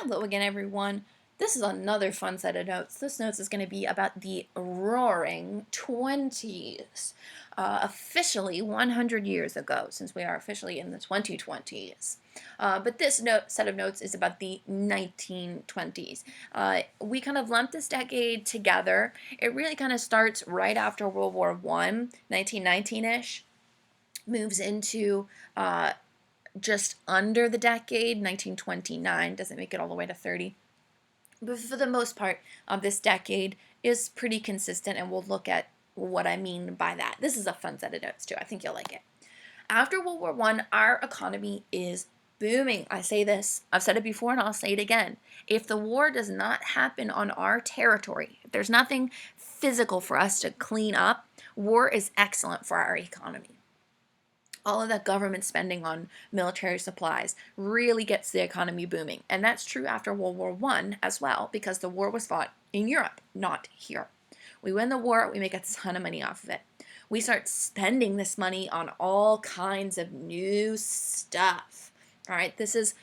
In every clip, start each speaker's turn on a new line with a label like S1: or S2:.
S1: Hello again, everyone. This is another fun set of notes. This notes is going to be about the Roaring Twenties. Officially 100 years ago, since we are officially in the 2020s. But this set of notes is about the 1920s. We kind of lumped this decade together. It really kind of starts right after World War I, 1919-ish, moves into just under the decade, 1929, doesn't make it all the way to 30. But for the most part of this decade is pretty consistent, and we'll look at what I mean by that. This is a fun set of notes too. I think you'll like it. After World War I, our economy is booming. I say this, I've said it before and I'll say it again. If the war does not happen on our territory, if there's nothing physical for us to clean up, war is excellent for our economy. All of that government spending on military supplies really gets the economy booming. And that's true after World War I as well, because the war was fought in Europe, not here. We win the war, we make a ton of money off of it. We start spending this money on all kinds of new stuff. All right, this is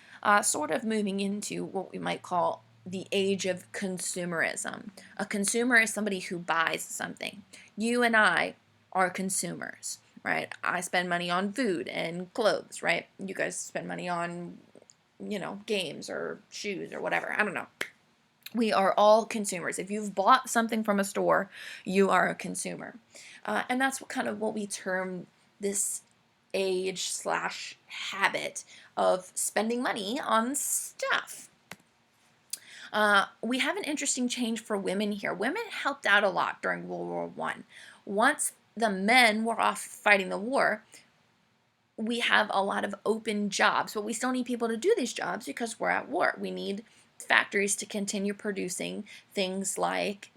S1: sort of moving into what we might call the age of consumerism. A consumer is somebody who buys something. You and I are consumers. Right? I spend money on food and clothes, right? You guys spend money on, games or shoes or whatever. I don't know. We are all consumers. If you've bought something from a store, you are a consumer. And that's what we term this age/habit of spending money on stuff. We have an interesting change for women here. Women helped out a lot during World War I. Once the men were off fighting the war, we have a lot of open jobs, but we still need people to do these jobs because we're at war. We need factories to continue producing things like,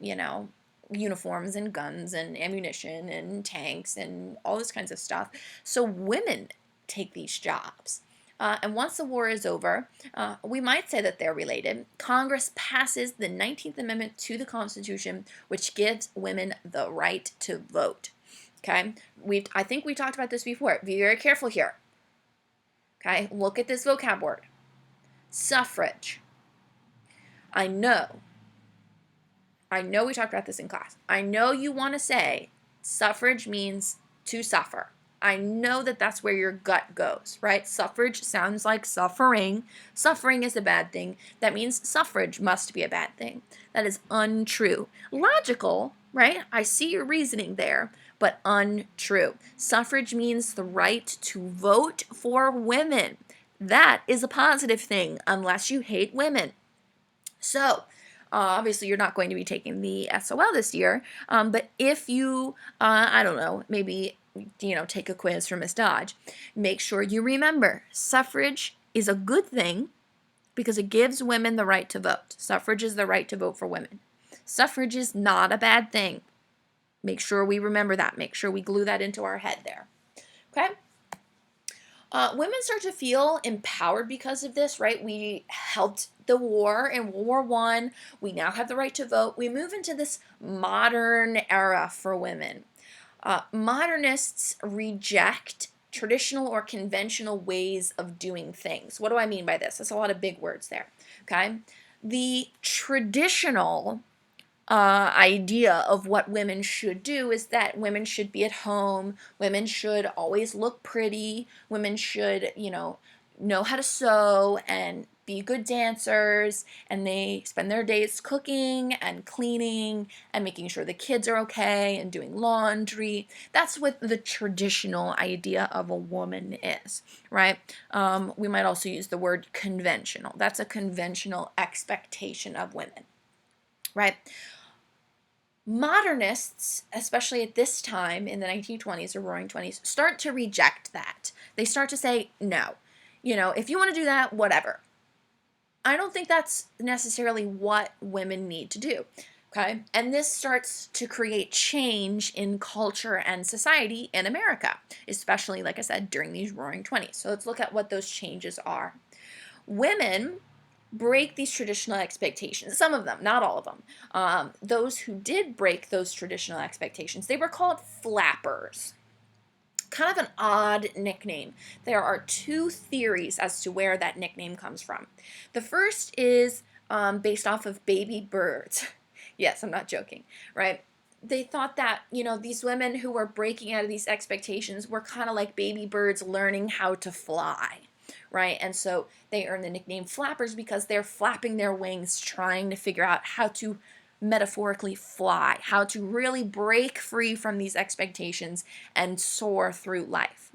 S1: uniforms and guns and ammunition and tanks and all this kinds of stuff. So women take these jobs. And once the war is over, we might say that they're related. Congress passes the 19th Amendment to the Constitution, which gives women the right to vote. Okay, I think we talked about this before. Be very careful here. Okay, look at this vocab word. Suffrage. I know we talked about this in class. I know you want to say suffrage means to suffer. I know that that's where your gut goes, right? Suffrage sounds like suffering. Suffering is a bad thing. That means suffrage must be a bad thing. That is untrue. Logical, right? I see your reasoning there, but untrue. Suffrage means the right to vote for women. That is a positive thing, unless you hate women. So, obviously, you're not going to be taking the SOL this year, but if you, I don't know, maybe, take a quiz for Miss Dodge, make sure you remember suffrage is a good thing because it gives women the right to vote. Suffrage is the right to vote for women. Suffrage is not a bad thing. Make sure we remember that. Make sure we glue that into our head there. Okay? Women start to feel empowered because of this, right? We helped the war in World War I. We now have the right to vote. We move into this modern era for women. Modernists reject traditional or conventional ways of doing things. What do I mean by this? That's a lot of big words there. Okay? The traditional idea of what women should do is that women should be at home, women should always look pretty, women should, know how to sew and be good dancers, and they spend their days cooking and cleaning and making sure the kids are okay and doing laundry. That's what the traditional idea of a woman is, right? We might also use the word conventional. That's a conventional expectation of women, right? Modernists, especially at this time in the 1920s or Roaring 20s, start to reject that. They start to say, no, if you want to do that, whatever. I don't think that's necessarily what women need to do, okay? And this starts to create change in culture and society in America, especially, like I said, during these Roaring 20s. So let's look at what those changes are. Women break these traditional expectations. Some of them, not all of them. Those who did break those traditional expectations, they were called flappers. Kind of an odd nickname. There are two theories as to where that nickname comes from. The first is based off of baby birds. Yes, I'm not joking, right? They thought that, these women who were breaking out of these expectations were kind of like baby birds learning how to fly, right? And so they earned the nickname flappers because they're flapping their wings, trying to figure out how to metaphorically fly, how to really break free from these expectations and soar through life.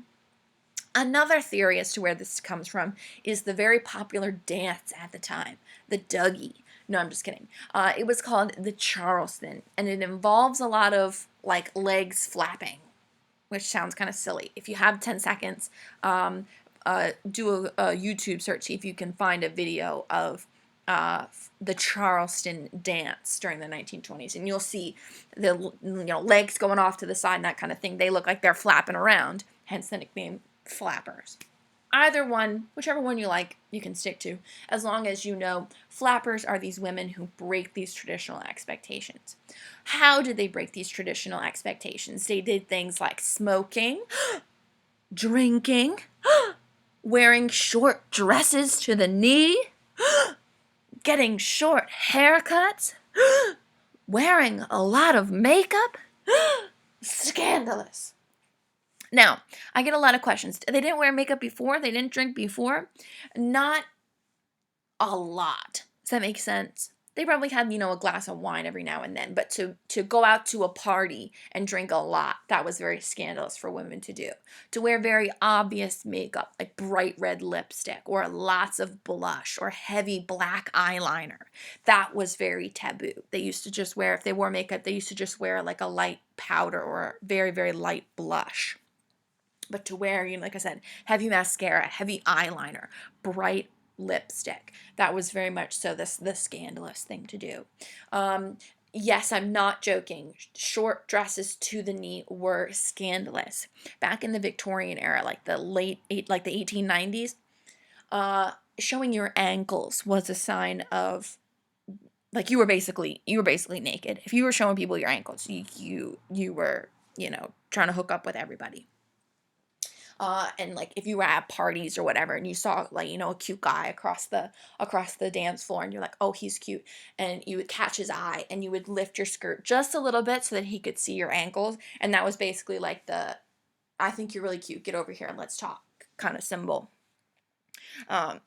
S1: Another theory as to where this comes from is the very popular dance at the time, the Dougie. No, I'm just kidding. It was called the Charleston, and it involves a lot of like legs flapping, which sounds kind of silly. If you have 10 seconds, do a YouTube search, see if you can find a video of the Charleston dance during the 1920s, and you'll see the legs going off to the side and that kind of thing. They look like they're flapping around, hence the nickname flappers. Either one, whichever one you like, you can stick to, as long as you know flappers are these women who break these traditional expectations. How did they break these traditional expectations? They did things like smoking, drinking, wearing short dresses to the knee, getting short haircuts, wearing a lot of makeup. Scandalous. Now, I get a lot of questions. They didn't wear makeup before? They didn't drink before? Not a lot. Does that make sense? They probably had, a glass of wine every now and then, but to go out to a party and drink a lot, that was very scandalous for women to do. To wear very obvious makeup, like bright red lipstick, or lots of blush, or heavy black eyeliner, that was very taboo. They used to just wear, if they wore makeup, they used to just wear like a light powder or very, very light blush. But to wear, like I said, heavy mascara, heavy eyeliner, bright lipstick, that was very much so the scandalous thing to do. Yes, I'm not joking. Short dresses to the knee were scandalous. Back in the Victorian era, like the the 1890s, showing your ankles was a sign of, like, you were basically naked. If you were showing people your ankles, you were, trying to hook up with everybody. And like if you were at parties or whatever and you saw like, a cute guy across the dance floor and you're like, oh, he's cute. And you would catch his eye and you would lift your skirt just a little bit so that he could see your ankles. And that was basically like I think you're really cute. Get over here and let's talk kind of symbol.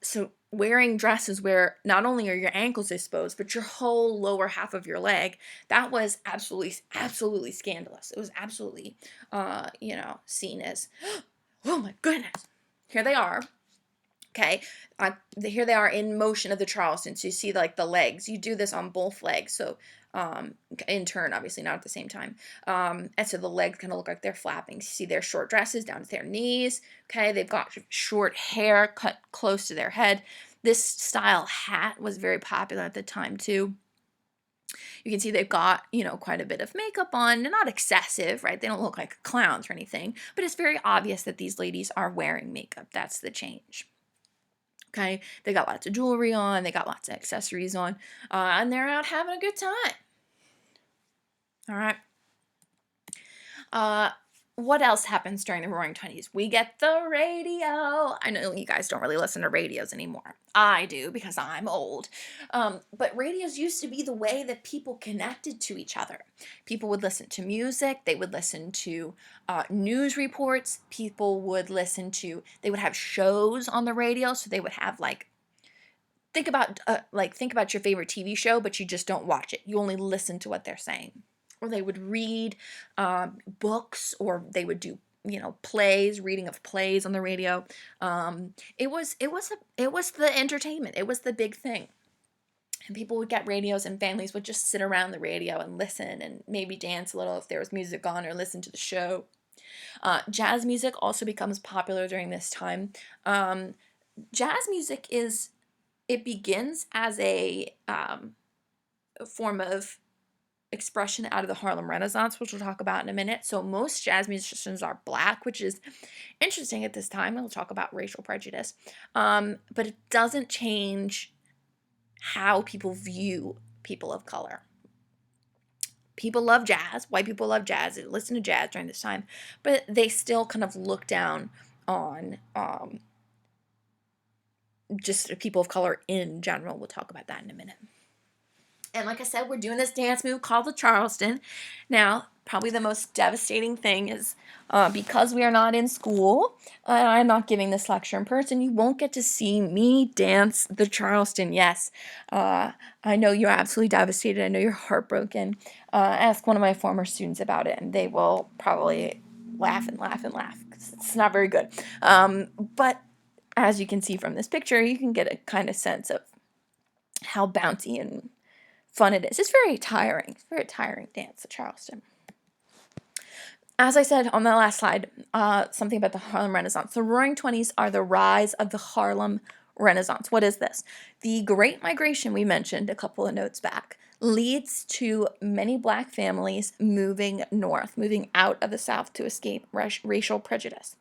S1: So wearing dresses where not only are your ankles exposed, but your whole lower half of your leg, that was absolutely, absolutely scandalous. It was absolutely, seen as, oh my goodness, here they are. Okay, here they are in motion of the Charleston. So you see like the legs. You do this on both legs. So in turn, obviously not at the same time. And so the legs kind of look like they're flapping. You see their short dresses down to their knees. Okay, they've got short hair cut close to their head. This style hat was very popular at the time too. You can see they've got, quite a bit of makeup on, not excessive, right? They don't look like clowns or anything, but it's very obvious that these ladies are wearing makeup. That's the change. Okay, they got lots of jewelry on, they got lots of accessories on, and they're out having a good time. All right. What else happens during the Roaring '20s? We get the radio. I know you guys don't really listen to radios anymore. I do because I'm old. But radios used to be the way that people connected to each other. People would listen to music. They would listen to news reports. People would they would have shows on the radio. So they would have think about your favorite TV show, but you just don't watch it. You only listen to what they're saying. Or they would read books, or they would do plays, reading of plays on the radio. It was the entertainment. It was the big thing. And people would get radios, and families would just sit around the radio and listen, and maybe dance a little if there was music on, or listen to the show. Jazz music also becomes popular during this time. Jazz music begins as a form of expression out of the Harlem Renaissance, which we'll talk about in a minute. So most jazz musicians are black, which is interesting at this time. We'll talk about racial prejudice. But it doesn't change how people view people of color. People love jazz. White people love jazz. They listen to jazz during this time, but they still kind of look down on just people of color in general. We'll talk about that in a minute. And like I said, we're doing this dance move called the Charleston. Now, probably the most devastating thing is because we are not in school, I'm not giving this lecture in person, you won't get to see me dance the Charleston. Yes, I know you're absolutely devastated. I know you're heartbroken. Ask one of my former students about it, and they will probably laugh and laugh and laugh. It's not very good. But as you can see from this picture, you can get a kind of sense of how bouncy and fun it is. It's very tiring. It's a very tiring dance, the Charleston. As I said on the last slide, something about the Harlem Renaissance. The Roaring Twenties are the rise of the Harlem Renaissance. What is this? The Great Migration we mentioned a couple of notes back leads to many black families moving north, moving out of the South to escape racial prejudice.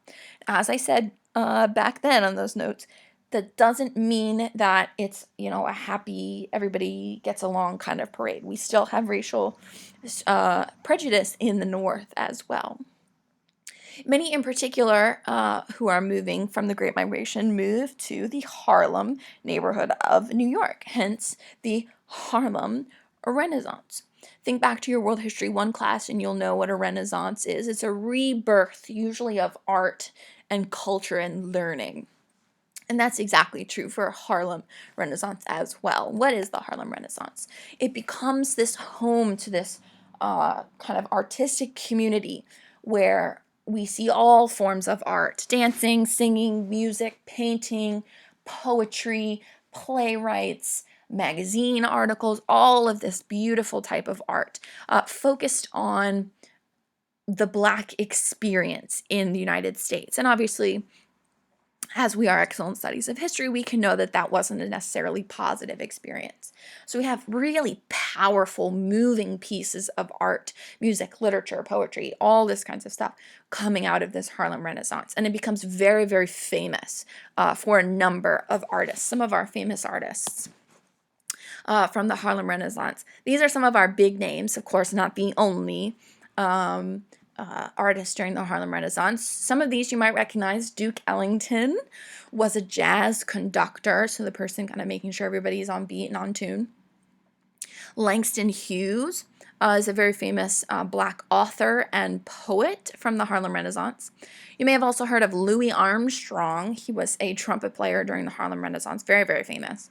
S1: As I said back then on those notes, that doesn't mean that it's, a happy, everybody gets along kind of parade. We still have racial prejudice in the North as well. Many in particular who are moving from the Great Migration move to the Harlem neighborhood of New York, hence the Harlem Renaissance. Think back to your World History 1 class and you'll know what a Renaissance is. It's a rebirth, usually of art and culture and learning. And that's exactly true for Harlem Renaissance as well. What is the Harlem Renaissance? It becomes this home to this kind of artistic community where we see all forms of art: dancing, singing, music, painting, poetry, playwrights, magazine articles, all of this beautiful type of art focused on the Black experience in the United States. And obviously, as we are excellent studies of history, we can know that that wasn't a necessarily positive experience. So we have really powerful, moving pieces of art, music, literature, poetry, all this kinds of stuff coming out of this Harlem Renaissance. And it becomes very, very famous for a number of artists, some of our famous artists. From the Harlem Renaissance. These are some of our big names, of course, not the only artists during the Harlem Renaissance. Some of these you might recognize. Duke Ellington was a jazz conductor, so the person kind of making sure everybody's on beat and on tune. Langston Hughes is a very famous Black author and poet from the Harlem Renaissance. You may have also heard of Louis Armstrong. He was a trumpet player during the Harlem Renaissance, very, very famous.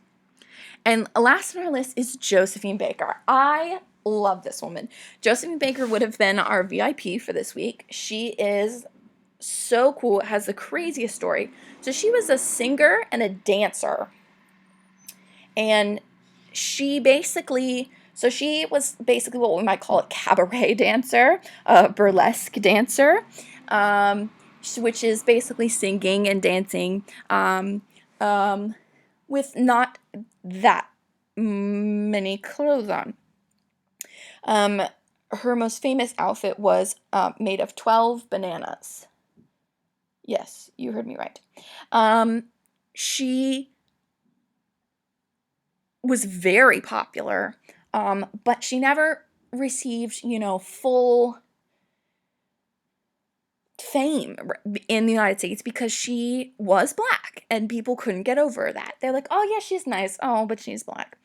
S1: And last on our list is Josephine Baker. I love this woman. Josephine Baker would have been our VIP for this week. She is so cool, has the craziest story. So she was a singer and a dancer. And she was basically what we might call a cabaret dancer, a burlesque dancer, which is basically singing and dancing with not that many clothes on. Her most famous outfit was made of 12 bananas. Yes, you heard me right. She was very popular, but she never received, full fame in the United States because she was Black and people couldn't get over that. They're like, oh yeah, she's nice. Oh, but she's Black.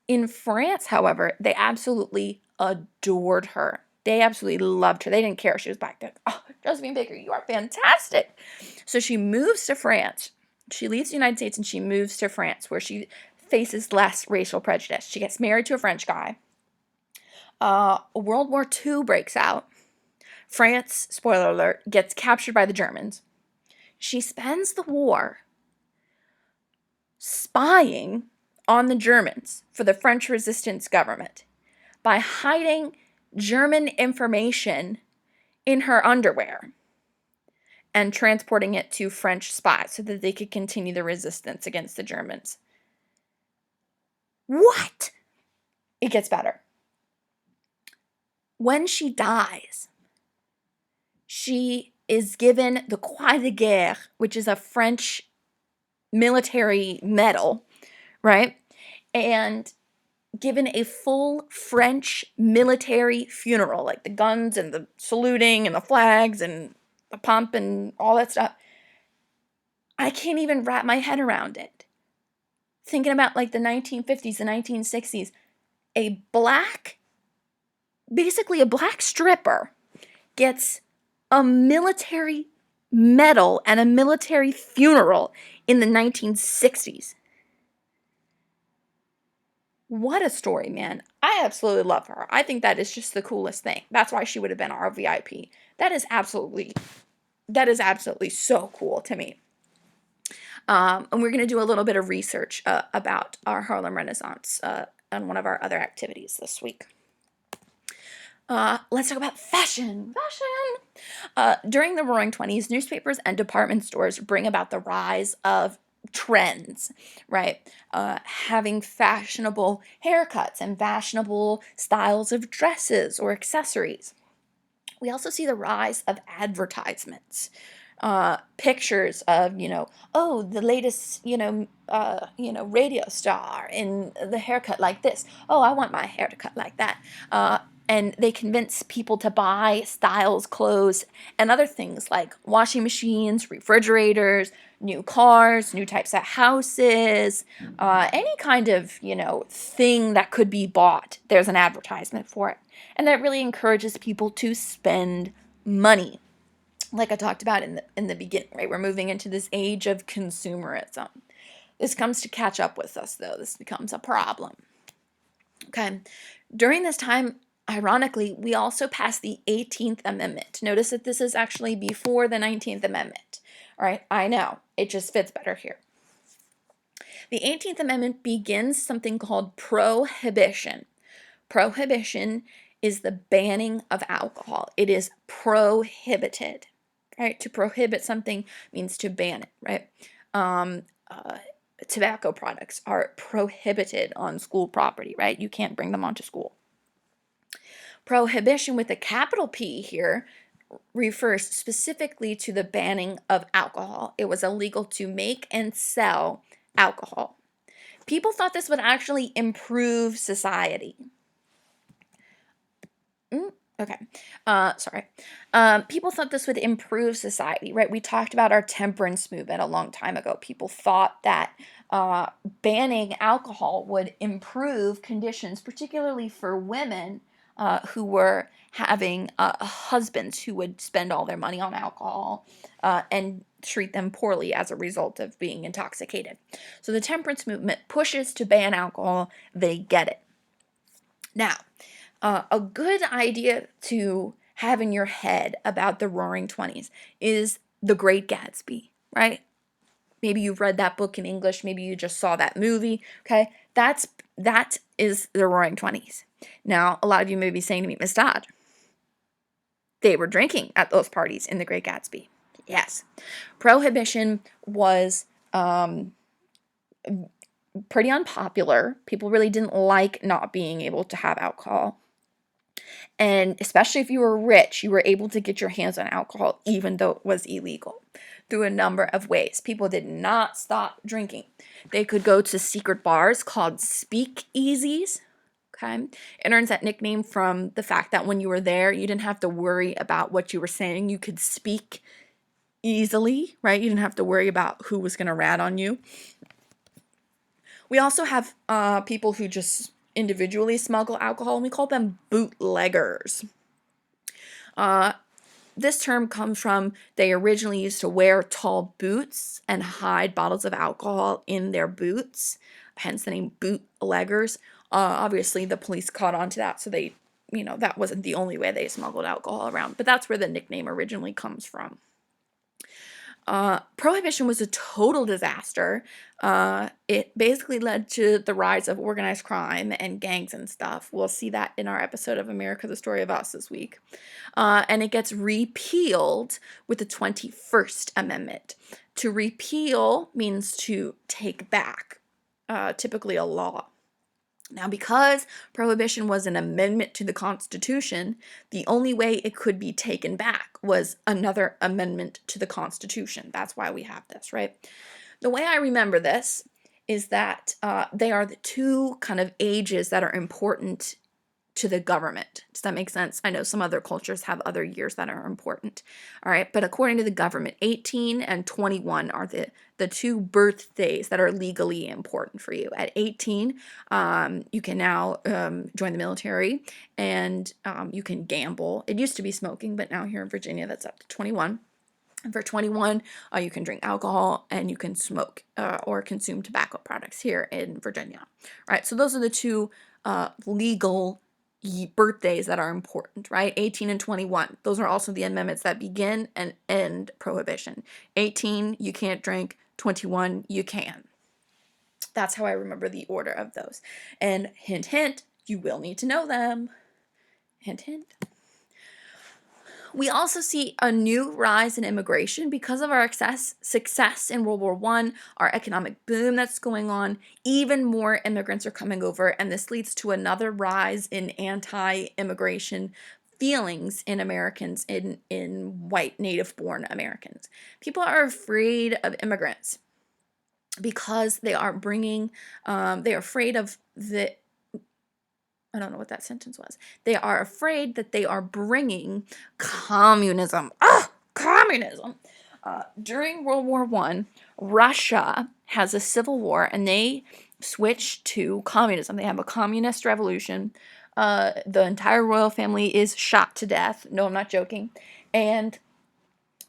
S1: In France, however, they absolutely adored her. They absolutely loved her. They didn't care if she was Black. They're like, oh, Josephine Baker, you are fantastic. So she moves to France. She leaves the United States and she moves to France where she faces less racial prejudice. She gets married to a French guy. World War II breaks out. France, spoiler alert, gets captured by the Germans. She spends the war spying on the Germans for the French resistance government by hiding German information in her underwear and transporting it to French spies so that they could continue the resistance against the Germans. What? It gets better. When she dies, she is given the Croix de Guerre, which is a French military medal, right? And given a full French military funeral, like the guns and the saluting and the flags and the pomp and all that stuff. I can't even wrap my head around it. Thinking about like the 1950s, the 1960s, basically a black stripper gets a military medal and a military funeral in the 1960s. What a story, man. I absolutely love her. I think that is just the coolest thing. That's why she would have been our VIP. That is absolutely so cool to me. And we're going to do a little bit of research about our Harlem Renaissance on one of our other activities this week. Let's talk about fashion. During the Roaring 20s, newspapers and department stores bring about the rise of trends, right? Having fashionable haircuts and fashionable styles of dresses or accessories. We also see the rise of advertisements. Pictures of, the latest, radio star in the haircut like this. Oh, I want my hair to cut like that. And they convince people to buy styles, clothes, and other things like washing machines, refrigerators, new cars, new types of houses, any kind of, thing that could be bought. There's an advertisement for it. And that really encourages people to spend money. Like I talked about in the beginning, right? We're moving into this age of consumerism. This comes to catch up with us, though. This becomes a problem. Okay. During this time, ironically, we also passed the 18th Amendment. Notice that this is actually before the 19th Amendment. All right, I know. It just fits better here. The 18th Amendment begins something called prohibition. Prohibition is the banning of alcohol. It is prohibited, right? To prohibit something means to ban it, right? Tobacco products are prohibited on school property, right? You can't bring them onto school. Prohibition with a capital P here refers specifically to the banning of alcohol. It was illegal to make and sell alcohol. People thought this would actually improve society. Okay. Sorry. People thought this would improve society, right? We talked about our temperance movement a long time ago. People thought that banning alcohol would improve conditions, particularly for women who were having husbands who would spend all their money on alcohol and treat them poorly as a result of being intoxicated. So the temperance movement pushes to ban alcohol. They get it. Now, a good idea to have in your head about the Roaring 20s is The Great Gatsby, right? Maybe you've read that book in English. Maybe you just saw that movie, okay? That is the Roaring 20s. Now, a lot of you may be saying to me, Miss Dodd, they were drinking at those parties in The Great Gatsby. Yes. Prohibition was pretty unpopular. People really didn't like not being able to have alcohol. And especially if you were rich, you were able to get your hands on alcohol even though it was illegal through a number of ways. People did not stop drinking. They could go to secret bars called speakeasies. Okay. It earns that nickname from the fact that when you were there, you didn't have to worry about what you were saying. You could speak easily, right? You didn't have to worry about who was going to rat on you. We also have people who just individually smuggle alcohol, and we call them bootleggers. This term comes from they originally used to wear tall boots and hide bottles of alcohol in their boots, hence the name bootleggers. Obviously, the police caught on to that, so they, that wasn't the only way they smuggled alcohol around, but that's where the nickname originally comes from. Prohibition was a total disaster. It basically led to the rise of organized crime and gangs and stuff. We'll see that in our episode of America, the Story of Us this week. And it gets repealed with the 21st Amendment. To repeal means to take back, typically a law. Now, because prohibition was an amendment to the Constitution, the only way it could be taken back was another amendment to the Constitution. That's why we have this, right? The way I remember this is that they are the two kind of ages that are important to the government. Does that make sense? I know some other cultures have other years that are important. All right, but according to the government, 18 and 21 are the two birthdays that are legally important for you. At 18, you can now join the military, and you can gamble. It used to be smoking, but now here in Virginia, that's up to 21. And for 21, you can drink alcohol and you can smoke or consume tobacco products here in Virginia. Right, so those are the two legal birthdays that are important, right? 18 and 21. Those are also the amendments that begin and end prohibition. 18, you can't drink. 21, you can. That's how I remember the order of those. And hint, hint, you will need to know them. Hint, hint. We also see a new rise in immigration because of our success in World War I, our economic boom that's going on. Even more immigrants are coming over, and this leads to another rise in anti-immigration feelings in Americans, in white native-born Americans. People are afraid of immigrants because they are they're afraid of I don't know what that sentence was. They are afraid that they are bringing communism. Communism! During World War I, Russia has a civil war, and they switch to communism. They have a communist revolution. The entire royal family is shot to death. No, I'm not joking. And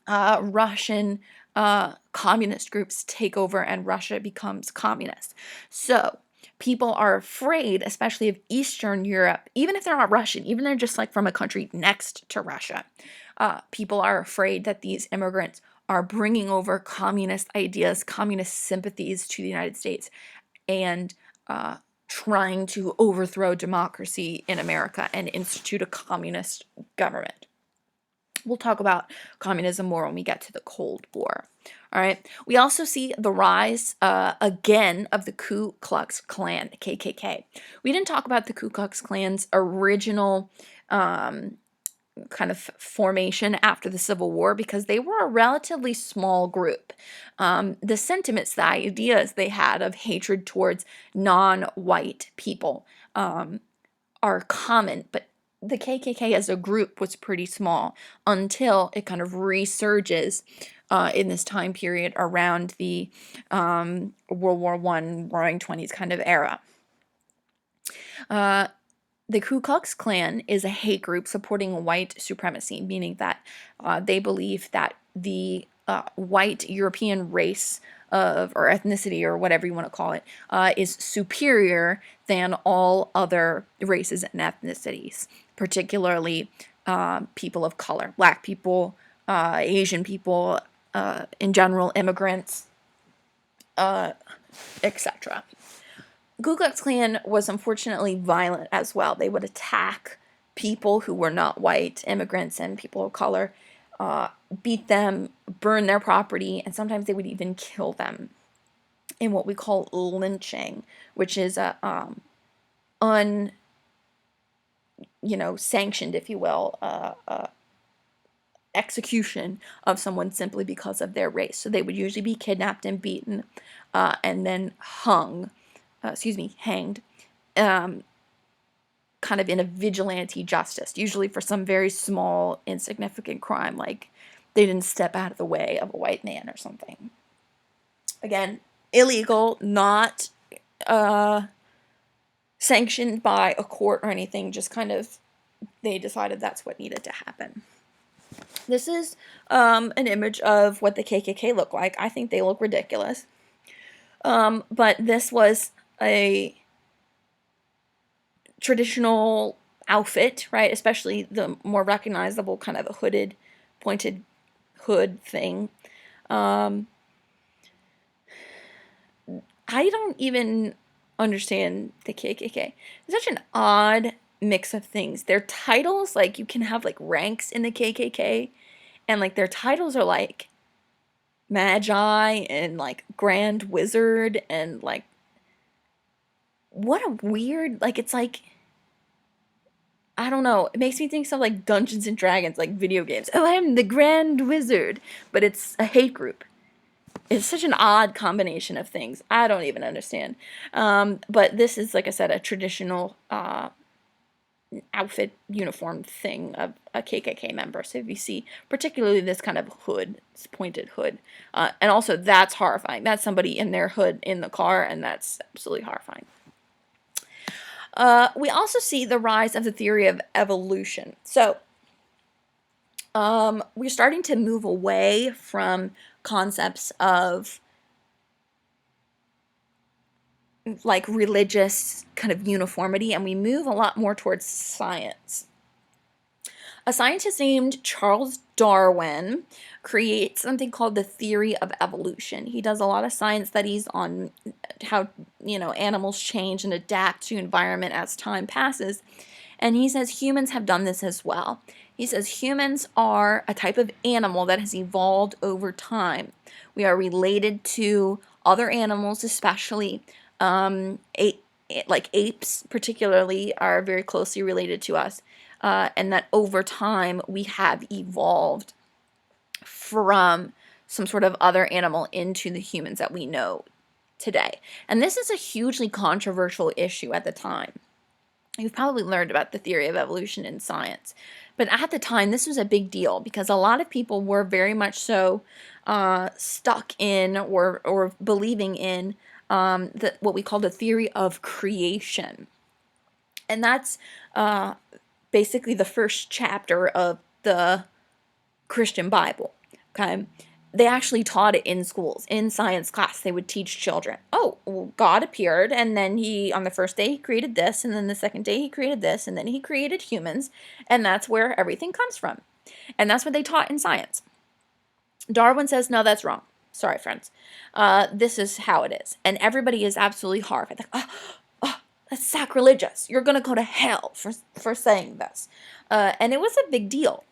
S1: Russian communist groups take over, and Russia becomes communist. So people are afraid, especially of Eastern Europe, even if they're not Russian, even if they're just like from a country next to Russia. People are afraid that these immigrants are bringing over communist ideas, communist sympathies to the United States, and trying to overthrow democracy in America and institute a communist government. We'll talk about communism more when we get to the Cold War. All right. We also see the rise again of the Ku Klux Klan, the KKK. We didn't talk about the Ku Klux Klan's original kind of formation after the Civil War because they were a relatively small group. The sentiments, the ideas they had of hatred towards non-white people are common, but the KKK as a group was pretty small until it kind of resurges in this time period around the World War I, Roaring Twenties kind of era. The Ku Klux Klan is a hate group supporting white supremacy, meaning that they believe that the white European race or ethnicity or whatever you want to call it is superior than all other races and ethnicities, particularly people of color, black people, Asian people, in general, immigrants, etc. Ku Klux Klan was unfortunately violent as well. They would attack people who were not white, immigrants, and people of color, beat them, burn their property, and sometimes they would even kill them in what we call lynching, which is a sanctioned, if you will, execution of someone simply because of their race. So they would usually be kidnapped and beaten, and then hanged, kind of in a vigilante justice, usually for some very small, insignificant crime, like they didn't step out of the way of a white man or something. Again, illegal, not sanctioned by a court or anything, just kind of they decided that's what needed to happen. This is an image of what the KKK look like. I think they look ridiculous. But this was a traditional outfit, right? Especially the more recognizable kind of a hooded, pointed hood thing. I don't even understand the KKK. It's such an odd mix of things. Their titles, like you can have like ranks in the KKK, and like their titles are like Magi and like Grand Wizard, and like what a weird, like it's like, I don't know, it makes me think of like Dungeons and Dragons, like video games. Oh, I'm the Grand Wizard, but it's a hate group. It's such an odd combination of things. I don't even understand. But this is, like I said, a traditional outfit uniform thing of a KKK member. So if you see particularly this kind of hood, this pointed hood, and also that's horrifying. That's somebody in their hood in the car, and that's absolutely horrifying. We also see the rise of the theory of evolution. So we're starting to move away from concepts of like religious kind of uniformity, and we move a lot more towards science. A scientist named Charles Darwin creates something called the theory of evolution. He does a lot of science studies on how, animals change and adapt to environment as time passes. And he says humans have done this as well. He says humans are a type of animal that has evolved over time. We are related to other animals, especially like apes particularly are very closely related to us. And that over time we have evolved from some sort of other animal into the humans that we know today. And this is a hugely controversial issue at the time. You've probably learned about the theory of evolution in science. But at the time, this was a big deal because a lot of people were very much so stuck in or believing in what we call the theory of creation. And that's basically the first chapter of the Christian Bible. Okay. They actually taught it in schools, in science class. They would teach children, oh, well, God appeared, and then on the first day, he created this, and then the second day, he created this, and then he created humans, and that's where everything comes from. And that's what they taught in science. Darwin says, no, that's wrong. Sorry, friends. This is how it is. And everybody is absolutely horrified. Like, oh, that's sacrilegious. You're going to go to hell for saying this. And it was a big deal.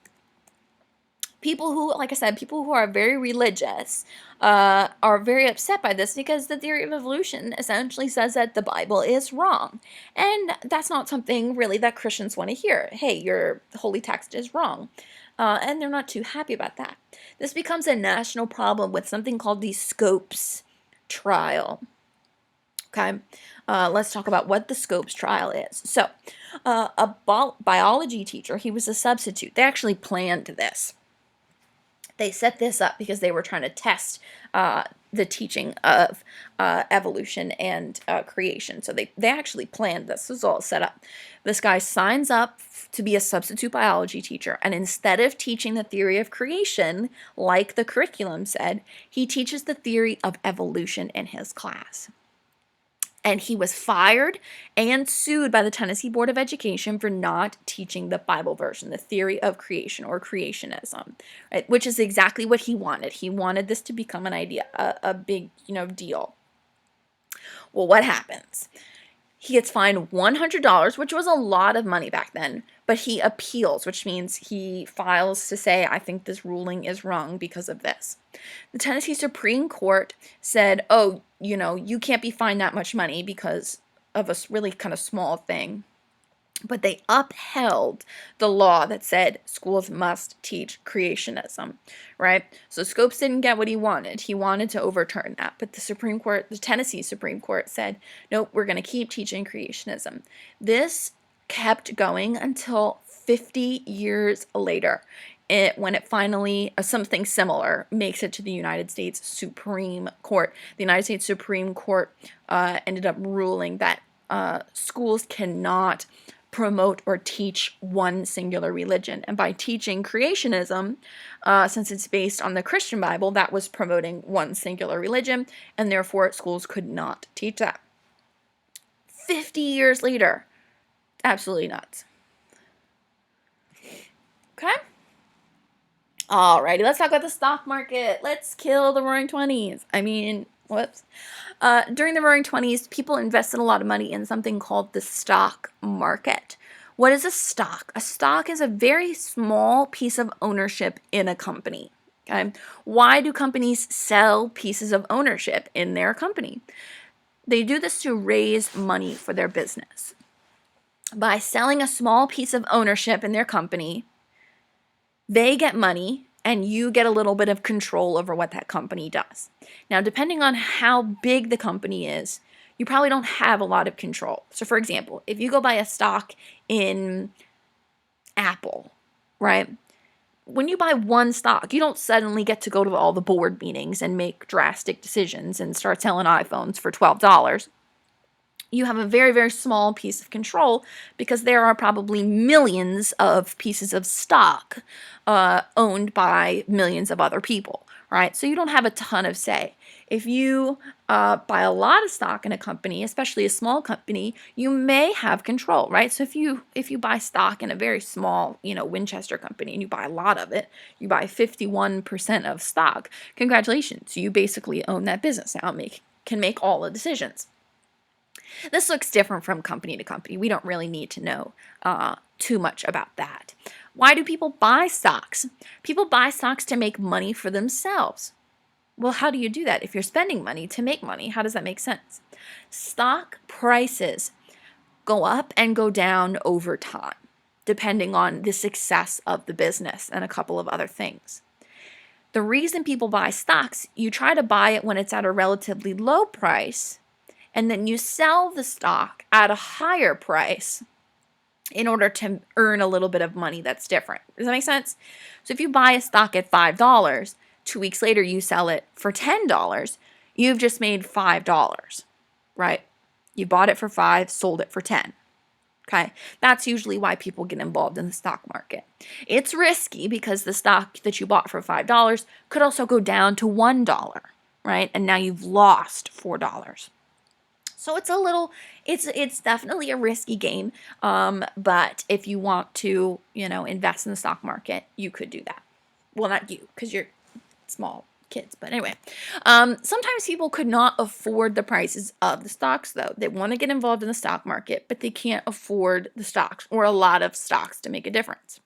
S1: People who, like I said, people who are very religious are very upset by this because the theory of evolution essentially says that the Bible is wrong. And that's not something really that Christians want to hear. Hey, your holy text is wrong. And they're not too happy about that. This becomes a national problem with something called the Scopes trial. Okay, let's talk about what the Scopes trial is. So, a biology teacher, he was a substitute. They actually planned this. They set this up because they were trying to test the teaching of evolution and creation. So they actually planned this. This was all set up. This guy signs up to be a substitute biology teacher, and instead of teaching the theory of creation, like the curriculum said, he teaches the theory of evolution in his class. And he was fired and sued by the Tennessee Board of Education for not teaching the Bible version, the theory of creation or creationism, right? Which is exactly what he wanted. He wanted this to become an idea, a big, deal. Well, what happens? He gets fined $100, which was a lot of money back then, but he appeals, which means he files to say, I think this ruling is wrong because of this. The Tennessee Supreme Court said, oh, you can't be fined that much money because of a really kind of small thing. But they upheld the law that said schools must teach creationism, right? So Scopes didn't get what he wanted. He wanted to overturn that. But the Tennessee Supreme Court said, nope, we're going to keep teaching creationism. This kept going until 50 years later, when it finally, something similar makes it to the United States Supreme Court. The United States Supreme Court ended up ruling that schools cannot promote or teach one singular religion. And by teaching creationism, since it's based on the Christian Bible, that was promoting one singular religion, and therefore schools could not teach that. 50 years later, absolutely nuts. Okay? Alrighty, let's talk about the stock market. Let's kill the Roaring 20s. Whoops. During the Roaring 20s, people invested a lot of money in something called the stock market. What is a stock? A stock is a very small piece of ownership in a company. Okay? Why do companies sell pieces of ownership in their company? They do this to raise money for their business. By selling a small piece of ownership in their company, they get money, and you get a little bit of control over what that company does. Now, depending on how big the company is, you probably don't have a lot of control. So, for example, if you go buy a stock in Apple, right? When you buy one stock, you don't suddenly get to go to all the board meetings and make drastic decisions and start selling iPhones for $12. You have a very, very small piece of control because there are probably millions of pieces of stock owned by millions of other people, right? So you don't have a ton of say. If you buy a lot of stock in a company, especially a small company, you may have control, right? So if you buy stock in a very small, Winchester company, and you buy a lot of it, you buy 51% of stock, congratulations, you basically own that business now, can make all the decisions. This looks different from company to company. We don't really need to know too much about that. Why do people buy stocks? People buy stocks to make money for themselves. Well, how do you do that? If you're spending money to make money, how does that make sense? Stock prices go up and go down over time, depending on the success of the business and a couple of other things. The reason people buy stocks, you try to buy it when it's at a relatively low price, and then you sell the stock at a higher price in order to earn a little bit of money that's different. Does that make sense? So if you buy a stock at $5, 2 weeks later you sell it for $10, you've just made $5, right? You bought it for 5, sold it for 10. Okay, that's usually why people get involved in the stock market. It's risky because the stock that you bought for $5 could also go down to $1, right? And now you've lost $4. So it's definitely a risky game. But if you want to, invest in the stock market, you could do that. Well, not you, because you're small kids. But anyway, sometimes people could not afford the prices of the stocks, though. They want to get involved in the stock market, but they can't afford the stocks or a lot of stocks to make a difference.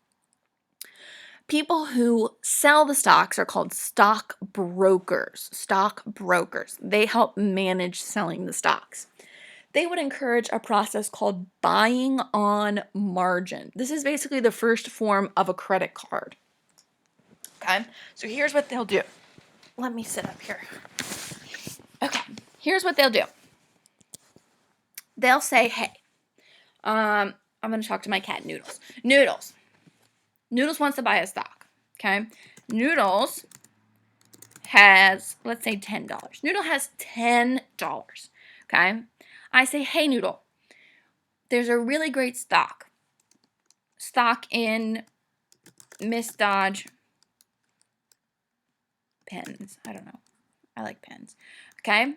S1: People who sell the stocks are called stock brokers. Stock brokers. They help manage selling the stocks. They would encourage a process called buying on margin. This is basically the first form of a credit card. Okay, so here's what they'll do. Let me sit up here. Okay, here's what they'll do. They'll say, hey, I'm going to talk to my cat, Noodles. Noodles wants to buy a stock, okay? Noodles has, let's say, $10. Noodle has $10, okay? I say, hey, Noodle, there's a really great stock in Miss Dodge pens. I don't know. I like pens, okay?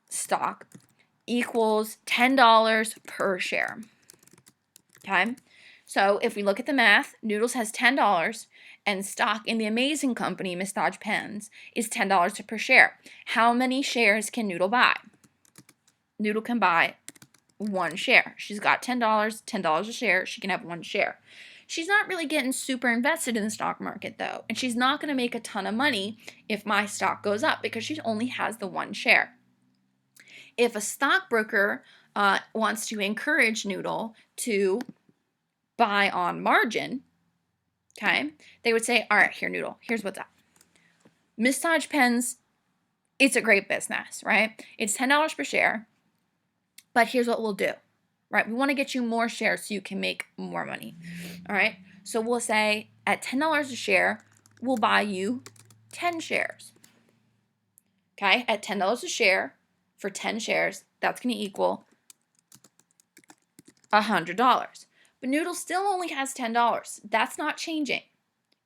S1: Stock equals $10 per share, okay? So if we look at the math, Noodles has $10 and stock in the amazing company, Miss Dodge Pens, is $10 per share. How many shares can Noodle buy? Noodle can buy 1 share. She's got $10, $10 a share. She can have 1 share. She's not really getting super invested in the stock market, though, and she's not going to make a ton of money if my stock goes up because she only has the 1 share. If a stockbroker wants to encourage Noodle to buy on margin, okay, they would say, all right, here, Noodle, here's what's up. Miss Dodge Pens, it's a great business, right? It's $10 per share, but here's what we'll do, right? We want to get you more shares so you can make more money, all right? So we'll say at $10 a share, we'll buy you 10 shares, okay? At $10 a share for 10 shares, that's going to equal $100. But Noodle still only has $10. That's not changing,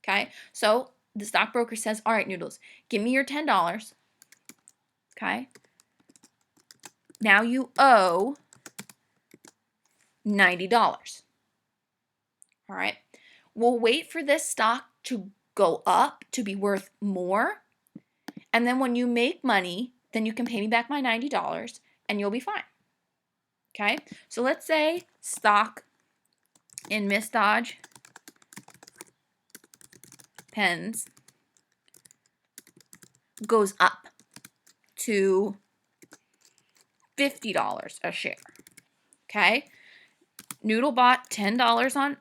S1: okay? So the stockbroker says, all right, Noodles, give me your $10, okay? Now you owe $90, all right? We'll wait for this stock to go up to be worth more, and then when you make money, then you can pay me back my $90, and you'll be fine, okay? So let's say stock in Miss Dodge Pens goes up to $50 a share, okay? Noodle bought $10 on,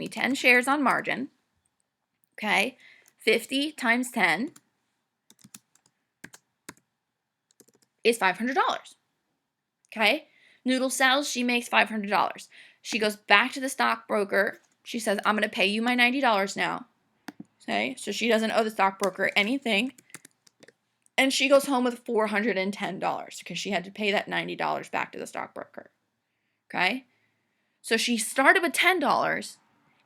S1: 10 shares on margin. Okay, 50 times 10 is $500. Okay, Noodle sells, she makes $500. She goes back to the stockbroker. She says, I'm going to pay you my $90 now. Okay, so she doesn't owe the stockbroker anything. And she goes home with $410 because she had to pay that $90 back to the stockbroker. Okay, so she started with $10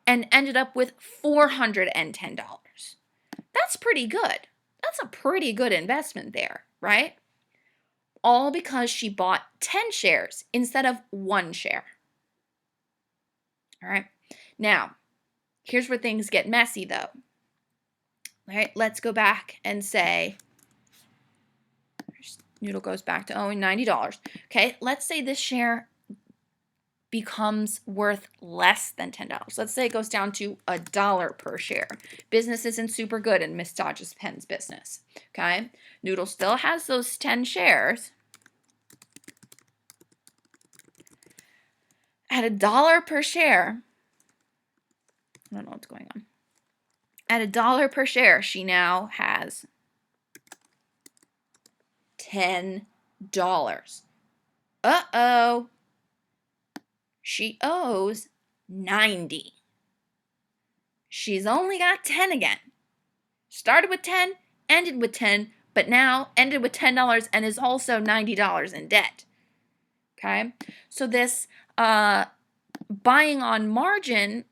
S1: and ended up with $410. That's pretty good. That's a pretty good investment there, right? All because she bought 10 shares instead of 1 share. All right. Now, here's where things get messy though. All right, let's go back and say Noodle goes back to owing $90. Okay, let's say this share becomes worth less than $10. Let's say it goes down to $1 per share. Business isn't super good in Miss Dodge's Pen's business. Okay, Noodle still has those 10 shares. At $1 per share, I don't know what's going on. At $1 per share, she now has $10. Uh-oh. She owes 90. She's only got 10 again. Started with 10, ended with 10, but now ended with $10 and is also $90 in debt. Okay? So this buying on margin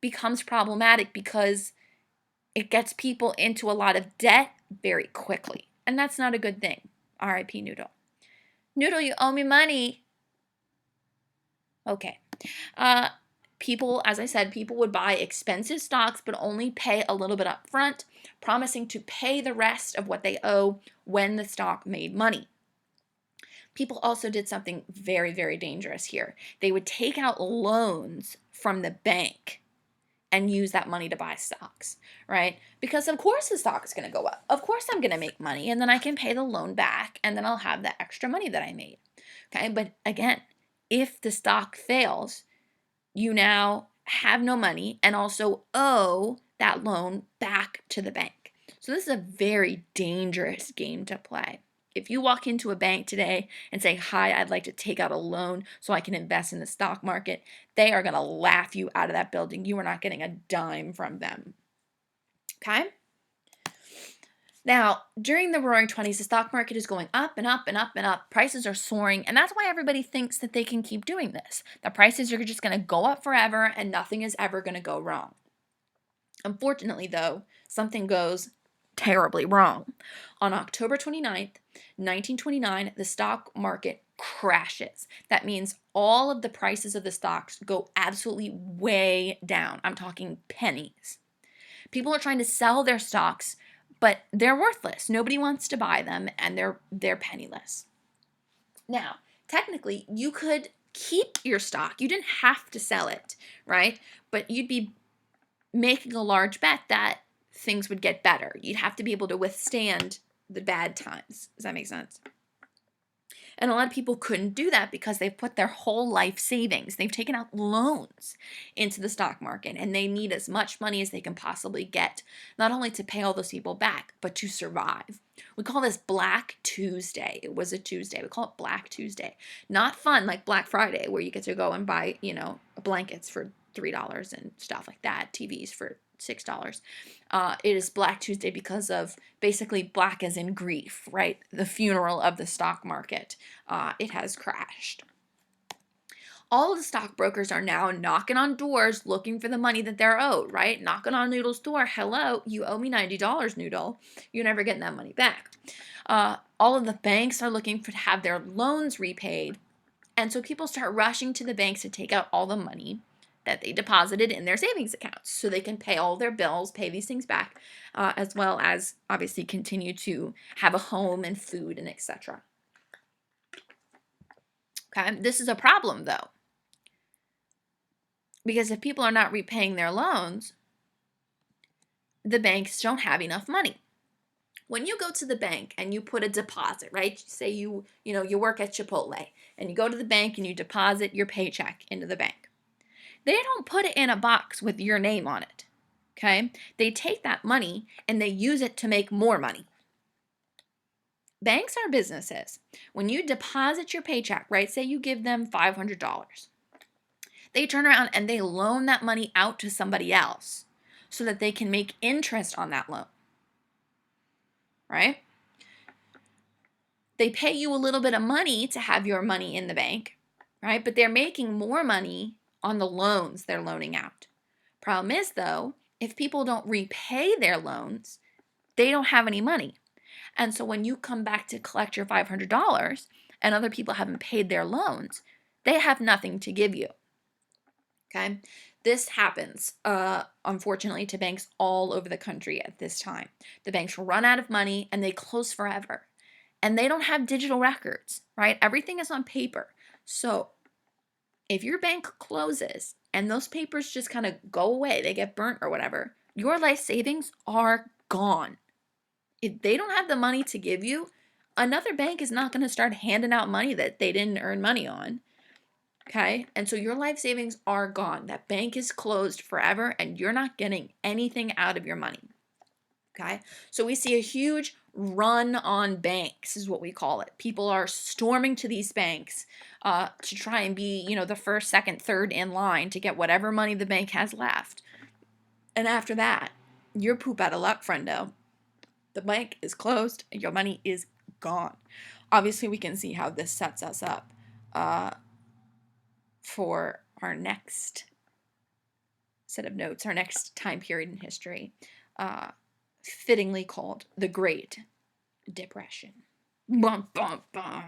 S1: becomes problematic because it gets people into a lot of debt very quickly. And that's not a good thing. R.I.P. Noodle. Noodle, you owe me money. Okay. People, as I said, people would buy expensive stocks but only pay a little bit up front, promising to pay the rest of what they owe when the stock made money. People also did something very, very dangerous here. They would take out loans from the bank and use that money to buy stocks, right? Because of course the stock is going to go up. Of course I'm going to make money, and then I can pay the loan back, and then I'll have the extra money that I made. Okay, but again, if the stock fails, you now have no money and also owe that loan back to the bank. So this is a very dangerous game to play. If you walk into a bank today and say, hi, I'd like to take out a loan so I can invest in the stock market, they are going to laugh you out of that building. You are not getting a dime from them. Okay? Now, during the Roaring 20s, the stock market is going up and up and up and up. Prices are soaring, and that's why everybody thinks that they can keep doing this. The prices are just going to go up forever, and nothing is ever going to go wrong. Unfortunately, though, something goes terribly wrong. On October 29th, 1929, the stock market crashes. That means all of the prices of the stocks go absolutely way down. I'm talking pennies. People are trying to sell their stocks, but they're worthless. Nobody wants to buy them, and they're penniless. Now, technically, you could keep your stock. You didn't have to sell it, right? But you'd be making a large bet that things would get better. You'd have to be able to withstand the bad times. Does that make sense? And a lot of people couldn't do that because they've put their whole life savings, they've taken out loans into the stock market, and they need as much money as they can possibly get, not only to pay all those people back, but to survive. We call this Black Tuesday. It was a Tuesday. We call it Black Tuesday. Not fun like Black Friday, where you get to go and buy, blankets for $3 and stuff like that, TVs for $6. It is Black Tuesday because of basically black as in grief, right? The funeral of the stock market. It has crashed. All of the stockbrokers are now knocking on doors looking for the money that they're owed, right? Knocking on Noodle's door. Hello, you owe me $90, Noodle. You're never getting that money back. All of the banks are looking to have their loans repaid. And so people start rushing to the banks to take out all the money that they deposited in their savings accounts so they can pay all their bills, pay these things back, as well as obviously continue to have a home and food and etc. Okay, this is a problem though, because if people are not repaying their loans, the banks don't have enough money. When you go to the bank and you put a deposit, right? Say you work at Chipotle and you go to the bank and you deposit your paycheck into the bank. They don't put it in a box with your name on it, Okay? They take that money and they use it to make more money. Banks are businesses. When you deposit your paycheck, right? Say you give them $500. They turn around and they loan that money out to somebody else so that they can make interest on that loan. Right? They pay you a little bit of money to have your money in the bank, right? But they're making more money on the loans they're loaning out. Problem is, though, if people don't repay their loans, they don't have any money. And so when you come back to collect your $500 and other people haven't paid their loans, they have nothing to give you. Okay? This happens, unfortunately, to banks all over the country at this time. The banks run out of money and they close forever. And they don't have digital records, right? Everything is on paper. So if your bank closes and those papers just kind of go away, they get burnt or whatever, your life savings are gone. If they don't have the money to give you, another bank is not going to start handing out money that they didn't earn money on. Okay? And so your life savings are gone. That bank is closed forever and you're not getting anything out of your money. Okay? So we see a huge run on banks is what we call it. People are storming to these banks to try and be, the first, second, third in line to get whatever money the bank has left. And after that, you're poop out of luck, friendo. The bank is closed and your money is gone. Obviously, we can see how this sets us up for our next set of notes, our next time period in history, fittingly called the Great Depression. Bum, bum, bum.